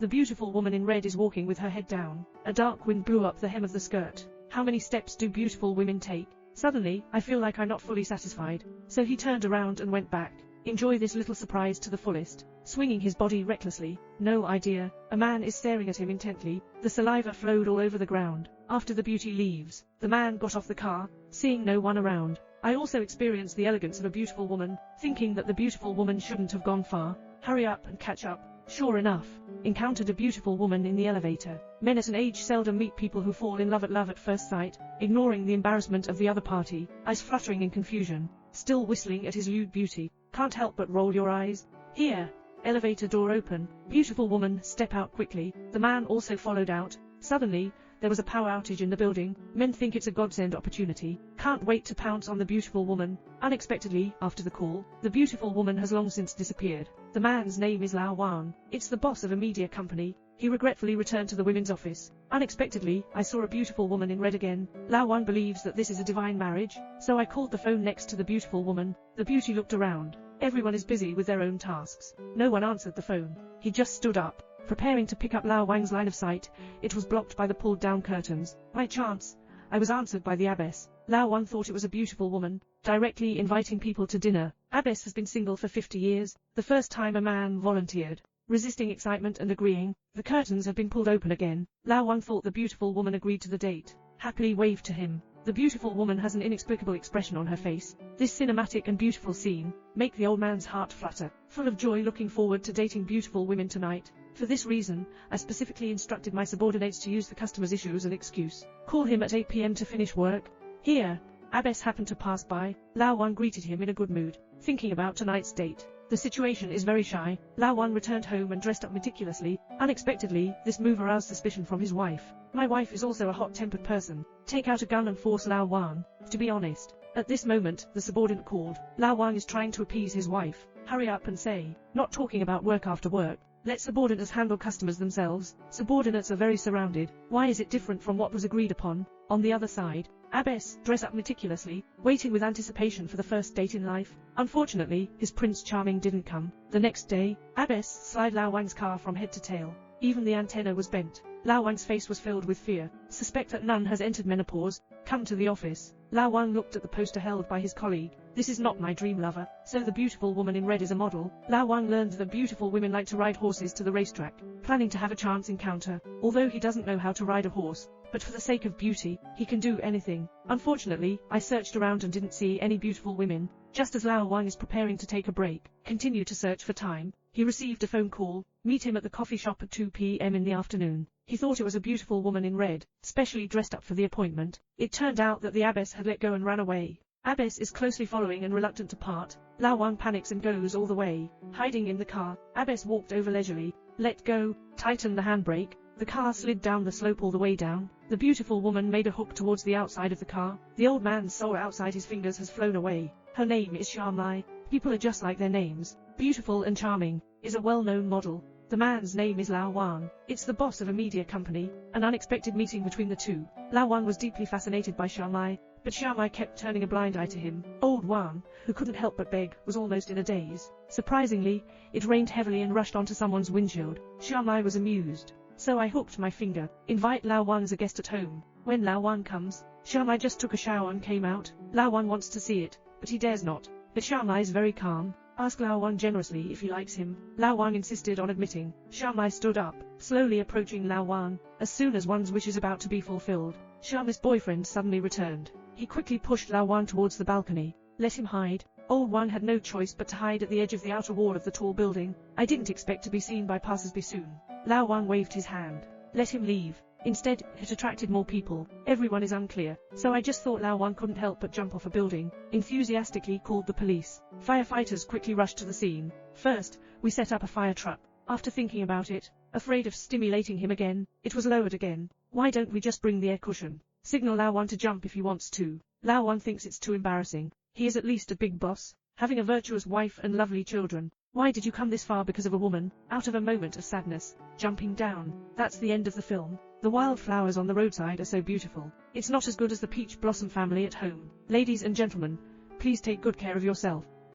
The beautiful woman in red is walking with her head down. A dark wind blew up the hem of the skirt. How many steps do beautiful women take? Suddenly, I feel like I'm not fully satisfied. So he turned around and went back. Enjoy this little surprise to the fullest. Swinging his body recklessly. No idea. A man is staring at him intently. The saliva flowed all over the ground. After the beauty leaves, the man got off the car, seeing no one around. I also experienced the elegance of a beautiful woman, thinking that the beautiful woman shouldn't have gone far. Hurry up and catch up. Sure enough, encountered a beautiful woman in the elevator. Men at an age seldom meet people who fall in love at first sight. Ignoring the embarrassment of the other party, eyes fluttering in confusion, still whistling at his lewd beauty, can't help but roll your eyes. Here. Elevator door open. Beautiful woman, step out quickly. The man also followed out. Suddenly, there was a power outage in the building. Men think it's a godsend opportunity. Can't wait to pounce on the beautiful woman. Unexpectedly, after the call, the beautiful woman has long since disappeared. The man's name is Lao Wan. It's the boss of a media company. He regretfully returned to the women's office. Unexpectedly, I saw a beautiful woman in red again. Lao Wan believes that this is a divine marriage, so I called the phone next to the beautiful woman. The beauty looked around. Everyone is busy with their own tasks. No one answered the phone. He just stood up, preparing to pick up Lao Wang's line of sight. It was blocked by the pulled-down curtains. By chance, I was answered by the abbess. Lao Wang thought it was a beautiful woman, directly inviting people to dinner. Abbess has been single for 50 years, the first time a man volunteered. Resisting excitement and agreeing, the curtains had been pulled open again. Lao Wang thought the beautiful woman agreed to the date. Happily waved to him. The beautiful woman has an inexplicable expression on her face. This cinematic and beautiful scene make the old man's heart flutter, full of joy, looking forward to dating beautiful women tonight. For this reason, I specifically instructed my subordinates to use the customer's issue as an excuse. Call him at 8 p.m. to finish work. Here, Abbess happened to pass by. Lao Wan greeted him in a good mood, thinking about tonight's date. The situation is very shy. Lao Wan returned home and dressed up meticulously. Unexpectedly, this move aroused suspicion from his wife. My wife is also a hot-tempered person. Take out a gun and force Lao Wan. To be honest, at this moment, the subordinate called. Lao Wan is trying to appease his wife. Hurry up and say, not talking about work after work. Let subordinates handle customers themselves. Subordinates are very surrounded. Why is it different from what was agreed upon? On the other side, Abbess, dress up meticulously, waiting with anticipation for the first date in life. Unfortunately, his Prince Charming didn't come. The next day, Abbess slid Lao Wang's car from head to tail. Even the antenna was bent. Lao Wang's face was filled with fear. Suspect that none has entered menopause. Come to the office. Lao Wang looked at the poster held by his colleague. This is not my dream lover. So the beautiful woman in red is a model. Lao Wang learned that beautiful women like to ride horses to the racetrack, planning to have a chance encounter. Although he doesn't know how to ride a horse, but for the sake of beauty, he can do anything. Unfortunately, I searched around and didn't see any beautiful women. Just as Lao Wang is preparing to take a break, continue to search for time, he received a phone call. Meet him at the coffee shop at 2 p.m. in the afternoon. He thought it was a beautiful woman in red, specially dressed up for the appointment. It turned out that the abbess had let go and ran away. Abbess is closely following and reluctant to part. Lao Wang panics and goes all the way. Hiding in the car, Abbess walked over leisurely. Let go, tighten the handbrake. The car slid down the slope all the way down. The beautiful woman made a hook towards the outside of the car. The old man's soul outside his fingers has flown away. Her name is Shamlai. People are just like their names. Beautiful and charming, is a well-known model. The man's name is Lao Wang. It's the boss of a media company. An unexpected meeting between the two. Lao Wang was deeply fascinated by Shamlai, but Shamlai kept turning a blind eye to him. Old Wang, who couldn't help but beg, was almost in a daze. Surprisingly, it rained heavily and rushed onto someone's windshield. Shamlai was amused. So I hooked my finger. Invite Lao Wang as a guest at home. When Lao Wang comes, Shamlai just took a shower and came out. Lao Wang wants to see it, but he dares not. But Shamlai is very calm. Ask Lao Wang generously if he likes him. Lao Wang insisted on admitting. Shamlai stood up, slowly approaching Lao Wang. As soon as one's wish is about to be fulfilled, Shamlai's boyfriend suddenly returned. He quickly pushed Lao Wang towards the balcony. Let him hide. Old Wang had no choice but to hide at the edge of the outer wall of the tall building. I didn't expect to be seen by passers-by soon. Lao Wang waved his hand. Let him leave. Instead, it attracted more people. Everyone is unclear, so I just thought Lao Wang couldn't help but jump off a building. Enthusiastically called the police. Firefighters quickly rushed to the scene. First, we set up a fire truck. After thinking about it, afraid of stimulating him again, it was lowered again. Why don't we just bring the air cushion? Signal Lao Wang to jump if he wants to. Lao Wang thinks it's too embarrassing. He is at least a big boss, having a virtuous wife and lovely children. Why did you come this far because of a woman? Out of a moment of sadness, jumping down. That's the end of the film. The wildflowers on the roadside are so beautiful. It's not as good as the peach blossom family at home. Ladies and gentlemen, please take good care of yourself.